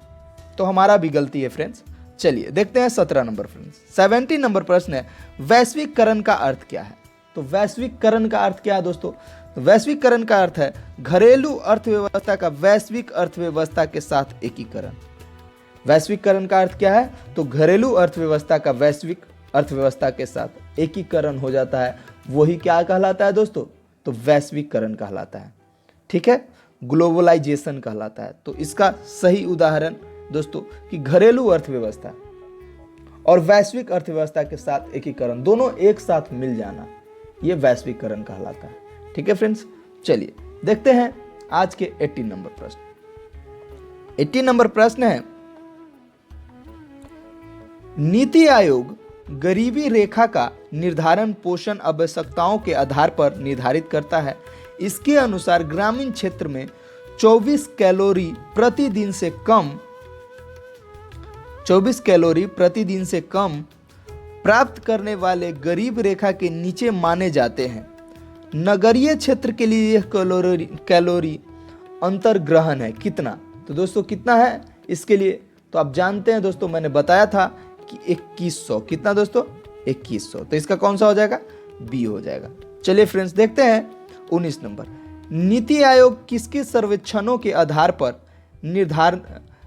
तो हमारा भी गलती है फ्रेंड्स। चलिए देखते हैं 17 नंबर फ्रेंड्स। 17 नंबर प्रश्न है, वैश्वीकरण का अर्थ क्या है? तो वैश्वीकरण का अर्थ क्या है दोस्तों? तो वैश्वीकरण का अर्थ है घरेलू अर्थव्यवस्था का वैश्विक अर्थव्यवस्था के साथ एकीकरण। वैश्वीकरण का अर्थ क्या है? तो घरेलू अर्थव्यवस्था का वैश्विक अर्थव्यवस्था के साथ एकीकरण हो जाता है, वही क्या कहलाता है दोस्तों? तो वैश्वीकरण कहलाता है, ठीक है, ग्लोबलाइजेशन कहलाता है। तो इसका सही उदाहरण दोस्तों कि घरेलू अर्थव्यवस्था और वैश्विक अर्थव्यवस्था के साथ एकीकरण, दोनों एक साथ मिल जाना, यह वैश्वीकरण कहलाता है, ठीक है फ्रेंड्स। चलिए देखते हैं आज के 18 नंबर प्रश्न। 18 नंबर प्रश्न है, नीति आयोग गरीबी रेखा का निर्धारण पोषण आवश्यकताओं के आधार पर निर्धारित करता है। इसके अनुसार ग्रामीण क्षेत्र में 24 कैलोरी प्रतिदिन से कम प्राप्त करने वाले गरीब रेखा के नीचे माने जाते हैं। नगरीय क्षेत्र के लिए यह कैलोरी अंतर्ग्रहण है कितना? तो दोस्तों कितना है इसके लिए? तो आप जानते हैं दोस्तों, मैंने बताया था कि 2100। कितना दोस्तों? 2100। तो इसका कौन सा हो जाएगा? बी हो जाएगा। चलिए फ्रेंड्स देखते हैं 19 नंबर। नीति आयोग किसके सर्वेक्षणों के आधार पर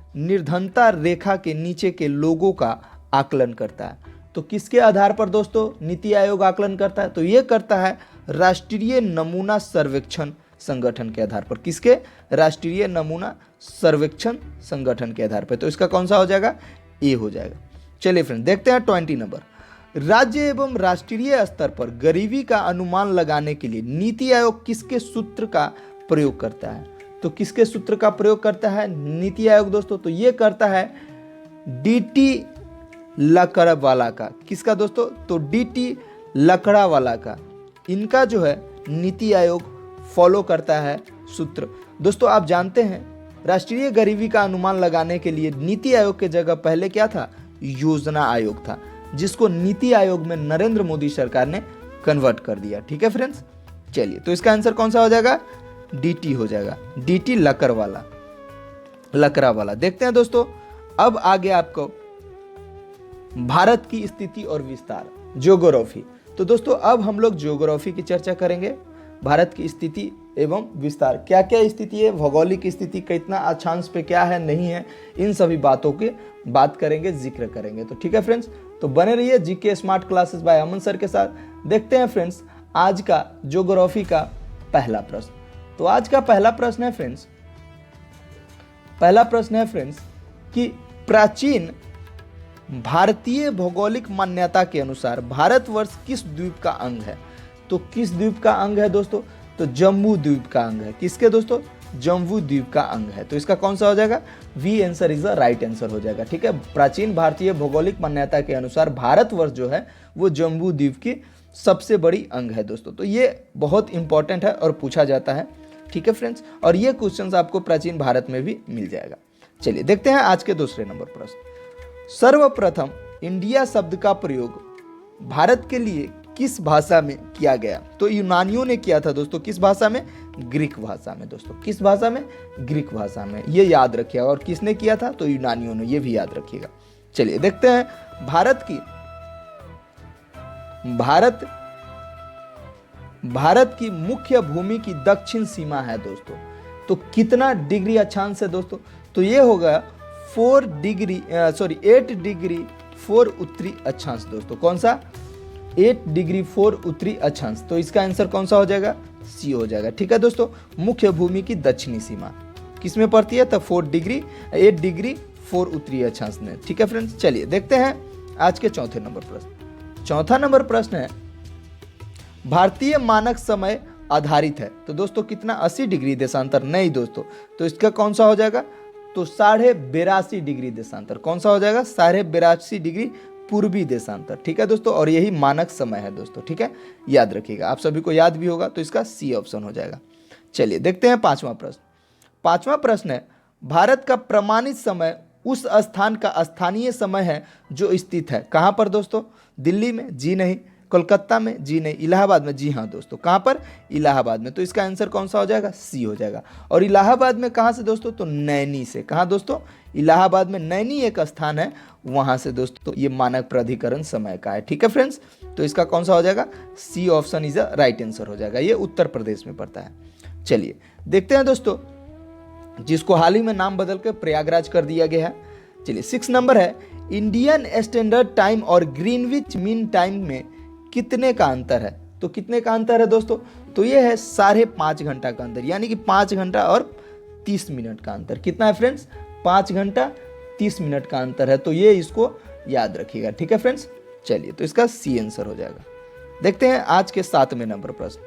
निर्धनता रेखा के नीचे के लोगों का आकलन करता है? तो किसके आधार पर दोस्तों नीति आयोग आकलन करता है? तो ये करता है राष्ट्रीय नमूना सर्वेक्षण संगठन के आधार पर। किसके? राष्ट्रीय नमूना सर्वेक्षण संगठन के आधार पर। तो इसका कौन सा हो जाएगा? ए हो जाएगा। चलिए फ्रेंड देखते हैं 20 नंबर। राज्य एवं राष्ट्रीय स्तर पर गरीबी का अनुमान लगाने के लिए नीति आयोग किसके सूत्र का प्रयोग करता है? तो किसके सूत्र का प्रयोग करता है नीति आयोग दोस्तों? तो ये करता है डीटी लकड़वाला का। किसका दोस्तों? तो डीटी लकड़वाला का। इनका जो है नीति आयोग फॉलो करता है सूत्र। दोस्तों आप जानते हैं राष्ट्रीय गरीबी का अनुमान लगाने के लिए नीति आयोग के जगह पहले क्या था? योजना आयोग था, जिसको नीति आयोग में नरेंद्र मोदी सरकार ने कन्वर्ट कर दिया, ठीक है फ्रेंड्स। चलिए तो इसका आंसर कौन सा हो जाएगा? डीटी हो जाएगा, डीटी लकड़वाला। देखते हैं दोस्तों अब आगे आपको भारत की स्थिति और विस्तार, ज्योग्राफी। तो दोस्तों अब हम लोग ज्योग्राफी की चर्चा करेंगे। भारत की स्थिति एवं विस्तार, क्या क्या स्थिति है, भौगोलिक स्थिति कितना अक्षांश पे क्या है नहीं है, इन सभी बातों की बात करेंगे, जिक्र करेंगे। तो ठीक है फ्रेंड्स, तो बने रहिए जीके स्मार्ट क्लासेस बाय अमन सर के साथ। देखते हैं फ्रेंड्स आज का ज्योग्राफी का पहला प्रश्न। तो आज का पहला प्रश्न है फ्रेंड्स कि प्राचीन भारतीय भौगोलिक मान्यता के अनुसार भारतवर्ष किस द्वीप का अंग है? तो किस द्वीप का अंग है दोस्तों? तो जम्बू द्वीप का अंग है। किसके दोस्तों? जम्बू द्वीप का अंग है। तो इसका कौन सा हो जाएगा? B answer is the right answer हो जाएगा, ठीक है। प्राचीन भारतीय भौगोलिक मान्यता के अनुसार भारतवर्ष जो है वो जम्बू द्वीप की सबसे बड़ी अंग है दोस्तों। तो ये बहुत इंपॉर्टेंट है और पूछा जाता है, ठीक है फ्रेंड्स, और ये क्वेश्चन आपको प्राचीन भारत में भी मिल जाएगा। चलिए देखते हैं आज के दूसरे नंबर प्रश्न। सर्वप्रथम इंडिया शब्द का प्रयोग भारत के लिए किस भाषा में किया गया? तो यूनानियों ने किया था दोस्तों। किस भाषा में? ग्रीक भाषा में दोस्तों। किस भाषा में? ग्रीक भाषा में। ये याद रखिएगा। और किसने किया था? तो यूनानियों ने, ये भी याद रखिएगा। चलिए देखते हैं भारत की मुख्य भूमि की दक्षिण सीमा है दोस्तों। तो कितना डिग्री अक्षांश है दोस्तों? तो ये होगा 8 डिग्री 4 उत्तरी अक्षांश दोस्तों। कौन सा? 8 डिग्री 4 उत्तरी अक्षांश। तो इसका आंसर कौन सा हो जाएगा? सी हो जाएगा, ठीक है दोस्तों। मुख्य भूमि की दक्षिणी सीमा किस में पड़ती है? तो 8 डिग्री 4 उत्तरी अक्षांश में, ठीक है फ्रेंड्स। चलिए देखते हैं आज के चौथे नंबर प्रश्न। चौथा नंबर प्रश्न है भारतीय मानक समय आधारित है। तो दोस्तों कितना? 80 डिग्री देशांतर? नहीं दोस्तों। तो इसका कौन सा हो जाएगा? तो 82.5 डिग्री देशांतर। कौन सा हो जाएगा? 82.5 डिग्री पूर्वी देशांतर, ठीक है दोस्तों। और यही मानक समय है दोस्तों, ठीक है, याद रखिएगा। आप सभी को याद भी होगा, तो इसका सी ऑप्शन हो जाएगा। चलिए देखते हैं पांचवा प्रश्न। पांचवा प्रश्न है भारत का प्रमाणित समय उस स्थान का स्थानीय समय है जो स्थित है कहाँ पर दोस्तों? दिल्ली में? जी नहीं। कोलकाता में? जी नहीं। इलाहाबाद में? जी हाँ दोस्तों। कहाँ पर? इलाहाबाद में। तो इसका आंसर कौन सा हो जाएगा? सी हो जाएगा। और इलाहाबाद में कहाँ से दोस्तों? तो नैनी से। कहाँ दोस्तों? इलाहाबाद में नैनी एक स्थान है, वहाँ से दोस्तों ये मानक प्राधिकरण समय का है। ठीक है फ्रेंड्स, तो इसका कौन सा हो जाएगा? C option is a right answer हो जाएगा। ये उत्तर प्रदेश में पड़ता है। चलिए देखते हैं दोस्तों, जिसको हाल ही में नाम बदल कर प्रयागराज कर दिया गया है। चलिए 6 नंबर है, इंडियन स्टैंडर्ड टाइम और ग्रीनविच मीन टाइम में कितने का अंतर है? तो कितने का अंतर है दोस्तों? तो ये है 5.5 घंटा का अंतर, यानी कि 5 घंटा और 30 मिनट का अंतर। कितना है फ्रेंड्स? 5 घंटा 30 मिनट का अंतर है। तो ये इसको याद रखिएगा। ठीक है फ्रेंड्स, चलिए तो इसका सी आंसर हो जाएगा। देखते हैं आज के 7वें नंबर प्रश्न।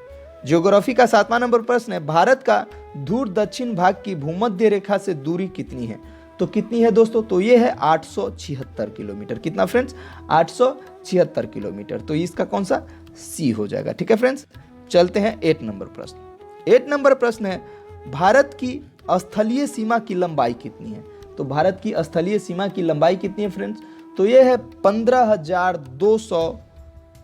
ज्योग्राफी का 7वां नंबर प्रश्न है, भारत का दूर दक्षिण भाग की भूमध्य रेखा से दूरी कितनी है? तो कितनी है दोस्तों? तो ये है 876 किलोमीटर। कितना फ्रेंड्स? 876 किलोमीटर। तो इसका कौन सा? सी हो जाएगा। ठीक है फ्रेंड्स, चलते हैं 8 नंबर प्रश्न। 8 नंबर प्रश्न है, भारत की स्थलीय सीमा की लंबाई कितनी है? तो भारत की स्थलीय सीमा की लंबाई कितनी है फ्रेंड्स? तो ये है 15,200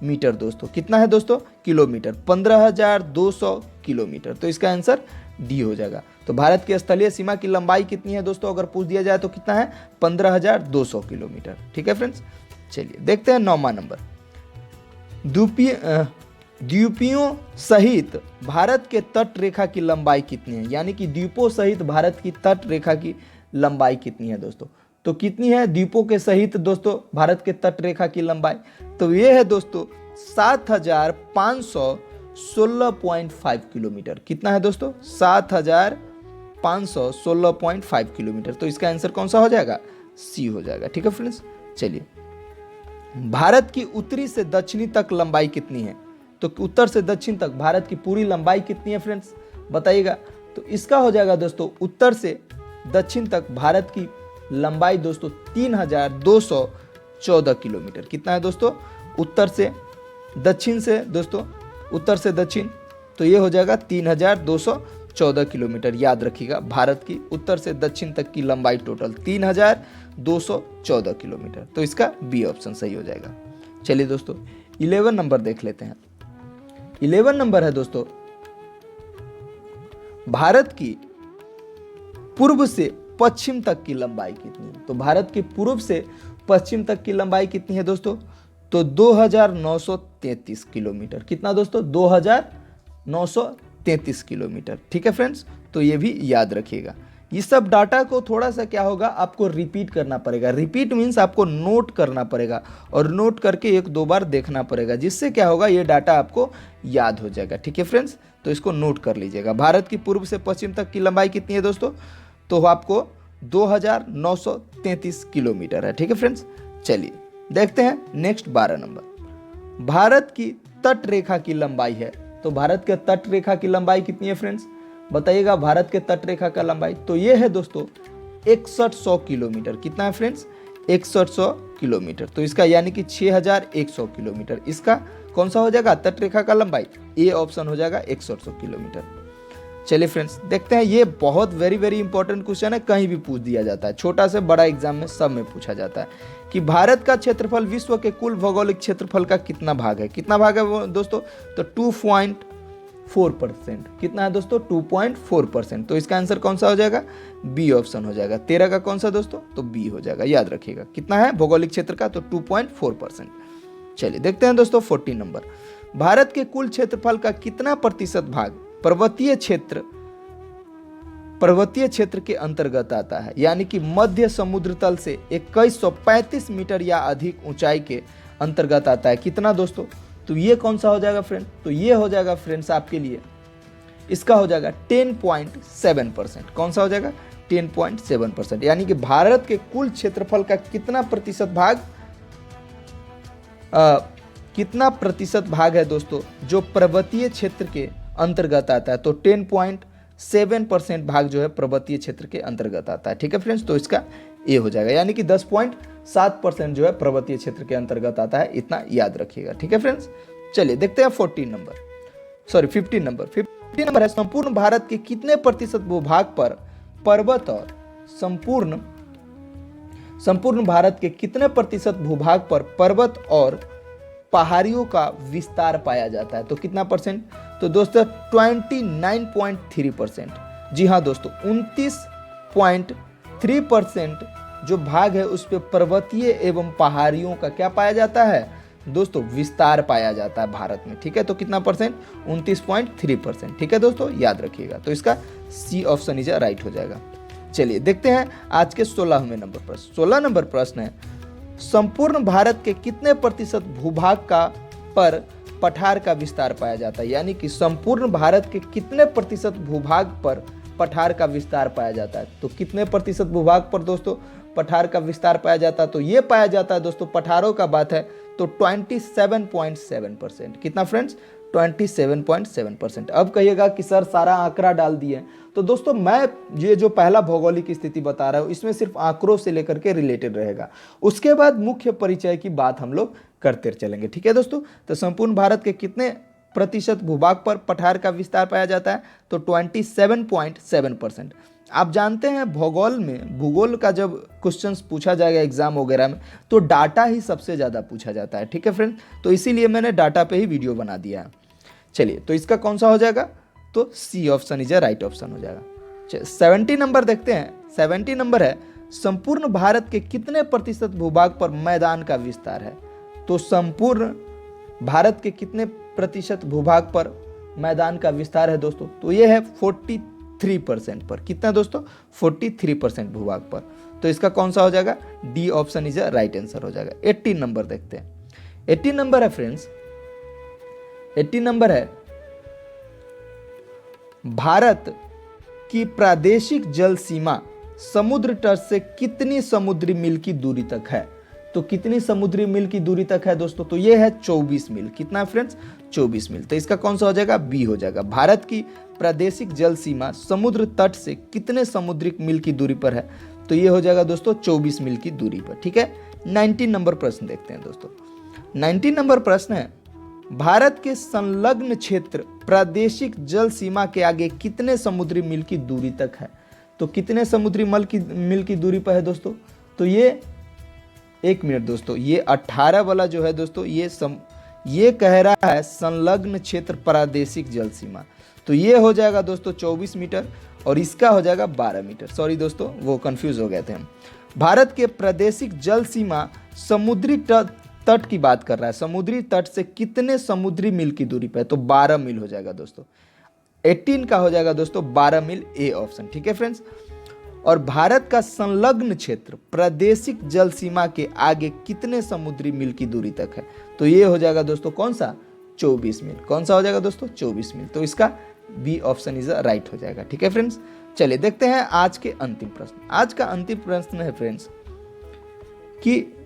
मीटर दोस्तों। कितना है दोस्तों? किलोमीटर। 15,200 किलोमीटर। तो इसका आंसर डी हो जाएगा। तो भारत की स्थलीय सीमा की लंबाई कितनी है दोस्तों, अगर पूछ दिया जाए तो कितना है? 15,200 किलोमीटर। ठीक है फ्रेंड्स, चलिए देखते हैं 9वां नंबर। द्वीपों सहित भारत के तट रेखा की लंबाई कितनी है? यानी कि द्वीपों सहित भारत की तट रेखा की लंबाई कितनी है दोस्तों? तो कितनी है द्वीपों के सहित दोस्तों भारत के तट रेखा की लंबाई? तो ये है दोस्तों 7,516.5 किलोमीटर। कितना है दोस्तों? 7,516.5 किलोमीटर। तो इसका आंसर कौन सा हो जाएगा? सी हो जाएगा। ठीक है फ्रेंड्स, चलिए भारत की उत्तरी से दक्षिणी तक लंबाई कितनी है? तो उत्तर से दक्षिण तक भारत की पूरी लंबाई कितनी है फ्रेंड्स, बताइएगा। तो इसका हो जाएगा दोस्तों उत्तर से दक्षिण तक भारत की लंबाई दोस्तों 3,214 किलोमीटर। कितना है दोस्तों? उत्तर से दक्षिण से दोस्तों, उत्तर से दक्षिण, तो ये हो जाएगा 3,214 किलोमीटर। याद रखिएगा, भारत की उत्तर से दक्षिण तक की लंबाई टोटल 3,214 किलोमीटर। तो इसका बी ऑप्शन सही हो जाएगा। चलिए दोस्तों 11 नंबर देख लेते हैं। 11 नंबर है दोस्तों, भारत की पूर्व से पश्चिम तक की लंबाई कितनी है? तो भारत के पूर्व से पश्चिम तक की लंबाई कितनी है दोस्तों? तो 2,933 किलोमीटर। कितना दोस्तों? 2,933 किलोमीटर। ठीक है फ्रेंड्स, तो ये भी याद रखिएगा। ये सब डाटा को थोड़ा सा क्या होगा, आपको रिपीट करना पड़ेगा। रिपीट मीन्स आपको नोट करना पड़ेगा और नोट करके 1-2 बार देखना पड़ेगा, जिससे क्या होगा, ये डाटा आपको याद हो जाएगा। ठीक है फ्रेंड्स, तो इसको नोट कर लीजिएगा। भारत की पूर्व से पश्चिम तक की लंबाई कितनी है दोस्तों? तो आपको 2,933 किलोमीटर है। ठीक है फ्रेंड्स, चलिए देखते हैं नेक्स्ट 12 नंबर। भारत की तट रेखा की लंबाई है, तो भारत के तट रेखा की लंबाई कितनी है फ्रेंड्स, बताइएगा। भारत के तट रेखा का लंबाई तो ये है दोस्तों 6100 किलोमीटर। कितना है फ्रेंड्स? 6100 किलोमीटर। तो इसका यानी कि 6100 किलोमीटर। इसका कौन सा हो जाएगा तट रेखा का लंबाई? ए ऑप्शन हो जाएगा 6100 किलोमीटर। चलिए फ्रेंड्स देखते हैं, ये बहुत वेरी इंपॉर्टेंट क्वेश्चन है, कहीं भी पूछ दिया जाता है, छोटा से बड़ा एग्जाम में सब में पूछा जाता है कि भारत का क्षेत्रफल विश्व के कुल भौगोलिक क्षेत्रफल का कितना भाग है? कितना भाग है वो दोस्तों? तो 2.4%। कितना है दोस्तों? 2.4%। तो इसका आंसर कौन सा हो जाएगा? बी ऑप्शन हो जाएगा। 13 का कौन सा दोस्तों? तो बी हो जाएगा। याद रखिएगा कितना है भौगोलिक क्षेत्र का, तो 2.4%। चलिए देखते हैं दोस्तों 14 नंबर। भारत के कुल क्षेत्रफल का कितना प्रतिशत भाग पर्वतीय क्षेत्र के अंतर्गत आता है? यानी कि मध्य समुद्र तल से 2135 मीटर या अधिक ऊंचाई के अंतर्गत आता है। कितना दोस्तों? तो ये कौन सा हो जाएगा फ्रेंड? तो ये हो जाएगा फ्रेंड्स आपके लिए, इसका हो जाएगा 10.7%। कौन सा हो जाएगा? 10.7%। यानी कि भारत के कुल क्षेत्रफल का कितना प्रतिशत भाग है दोस्तों जो पर्वतीय क्षेत्र के अंतर्गत आता है? तो 10.7% भाग जो है पर्वतीय क्षेत्र के अंतर्गत आता है। ठीक है फ्रेंड्स, तो इसका ए हो जाएगा। यानी कि 10.7% जो है पर्वतीय क्षेत्र के अंतर्गत आता है, इतना याद रखिएगा। ठीक है फ्रेंड्स, चलिए देखते हैं 15 नंबर है, संपूर्ण भारत के कितने प्रतिशत भूभाग पर पर्वत और संपूर्ण संपूर्ण भारत के कितने प्रतिशत भूभाग पर पर्वत और पहाड़ियों का विस्तार पाया जाता है? तो कितना परसेंट? तो दोस्तों 29.3%। जी हाँ दोस्तों, 29.3% जो भाग है उस पर पर्वतीय एवं पहाड़ियों का क्या पाया जाता है दोस्तों? विस्तार पाया जाता है भारत में। ठीक है, तो कितना परसेंट? 29.3%। ठीक है दोस्तों, याद रखिएगा। तो इसका सी ऑप्शन इज राइट हो जाएगा। चलिए देखते हैं आज के 16वें नंबर प्रश्न। 16 नंबर प्रश्न है, संपूर्ण भारत के कितने प्रतिशत भूभाग का पर पठार का विस्तार पाया जाता है? यानी कि संपूर्ण भारत के कितने प्रतिशत भूभाग पर पठार का विस्तार पाया जाता है? तो कितने प्रतिशत भूभाग पर दोस्तों पठार का विस्तार पाया जाता है? तो ये पाया जाता है दोस्तों, पठारों का बात है तो 27.7%। कितना फ्रेंड्स? 27.7%। अब कहिएगा कि सर सारा आंकड़ा डाल दिए। तो दोस्तों मैं ये जो पहला भौगोलिक स्थिति बता रहा हूँ इसमें सिर्फ आंकड़ों से लेकर के रिलेटेड रहेगा, उसके बाद मुख्य परिचय की बात हम लोग करते चलेंगे। ठीक है दोस्तों, तो संपूर्ण भारत के कितने प्रतिशत भूभाग पर पठार का विस्तार पाया जाता है? तो 27.7%। आप जानते हैं भूगोल में, भूगोल का जब क्वेश्चंस पूछा जाएगा एग्जाम वगैरह में तो डाटा ही सबसे ज़्यादा पूछा जाता है। ठीक है फ्रेंड, तो इसीलिए मैंने डाटा पे ही वीडियो बना दिया है। चलिए, तो इसका कौन सा हो जाएगा? तो C option is right option हो जाएगा। 70 नंबर देखते हैं। 70 नंबर है, संपूर्ण भारत के कितने प्रतिशत भूभाग पर मैदान का विस्तार है? तो संपूर्ण भारत के कितने प्रतिशत भूभाग पर मैदान का विस्तार है दोस्तों? तो ये है 43% पर। कितना दोस्तों? 43% भूभाग पर। तो इसका कौन सा हो जाएगा? D option is right answer हो जाएगा। 18 नंबर देखते हैं। 18 नंबर है फ्रेंड्स, 18 नंबर है, भारत की प्रादेशिक जल सीमा समुद्र तट से कितनी समुद्री मील की दूरी तक है? तो कितनी समुद्री मील की दूरी तक है दोस्तों? तो ये है 24 मील। कितना फ्रेंड्स? 24 मील। तो इसका कौन सा हो जाएगा? बी हो जाएगा। भारत की प्रादेशिक जल सीमा समुद्र तट से कितने समुद्री मील की दूरी पर है? तो ये हो जाएगा दोस्तों 24 मील की दूरी पर। ठीक है, 19 नंबर प्रश्न देखते हैं दोस्तों। 19 नंबर प्रश्न है, भारत के संलग्न क्षेत्र प्रादेशिक जल सीमा के आगे कितने समुद्री मील की दूरी तक है? तो कितने समुद्री मील की दूरी पर है दोस्तों? तो ये एक मिनट दोस्तों, ये 18 वाला जो है दोस्तों ये कह रहा है संलग्न क्षेत्र प्रादेशिक जल सीमा। तो ये हो जाएगा दोस्तों 24 मीटर और इसका हो जाएगा 12 मीटर। सॉरी दोस्तों, वो कंफ्यूज हो गए थे हम। भारत के प्रादेशिक जल सीमा समुद्री तट की बात कर रहा है। समुद्री तट से कितने समुद्री मील की दूरी पर है? तो 12 मील हो जाएगा दोस्तों। 18 का हो जाएगा दोस्तों 12 मील, ए ऑप्शन। ठीक है फ्रेंड्स, और भारत का संलग्न क्षेत्र प्रादेशिक जल सीमा के आगे कितने समुद्री मील की दूरी तक है? तो ये हो जाएगा दोस्तों कौन सा? 24 मील। कौन सा हो जाएगा दोस्तों? 24 मील। तो इसका बी ऑप्शन इज राइट हो जाएगा। ठीक है फ्रेंड्स, चलिए देखते हैं आज के अंतिम प्रश्न। आज का अंतिम प्रश्न है फ्रेंड्स कि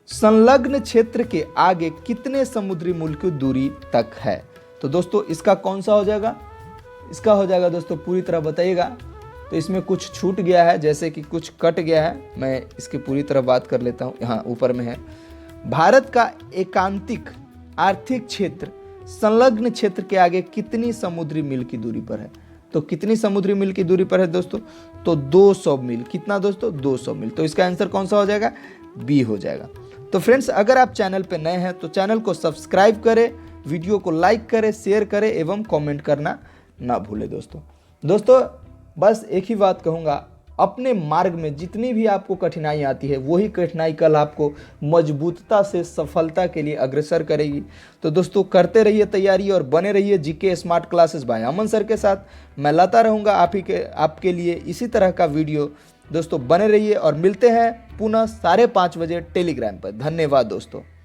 संलग्न क्षेत्र के आगे कितने समुद्री मील की दूरी तक है? तो दोस्तों इसका कौन सा हो जाएगा? इसका हो जाएगा दोस्तों, पूरी तरह बताइएगा। तो इसमें कुछ छूट गया है, जैसे कि कुछ कट गया है, मैं इसकी पूरी तरह बात कर लेता हूँ। यहाँ ऊपर में है, भारत का एकांतिक आर्थिक क्षेत्र संलग्न क्षेत्र के आगे कितनी समुद्री मील की दूरी पर है? तो कितनी समुद्री मील की दूरी पर है दोस्तों? तो 200 मील। कितना दोस्तों? 200 मील। तो इसका आंसर कौन सा हो जाएगा? बी हो जाएगा। तो फ्रेंड्स, अगर आप चैनल पे नए हैं तो चैनल को सब्सक्राइब करें, वीडियो को लाइक करें, शेयर करें एवं कमेंट करना ना भूलें दोस्तों बस एक ही बात कहूँगा, अपने मार्ग में जितनी भी आपको कठिनाई आती है वही कठिनाई कल आपको मजबूतता से सफलता के लिए अग्रसर करेगी। तो दोस्तों करते रहिए तैयारी और बने रहिए जीके स्मार्ट क्लासेस बाय अमन सर के साथ। मैं लाता रहूँगा आपके लिए इसी तरह का वीडियो। दोस्तों बने रहिए और मिलते हैं पुनः 5:30 बजे टेलीग्राम पर। धन्यवाद दोस्तों।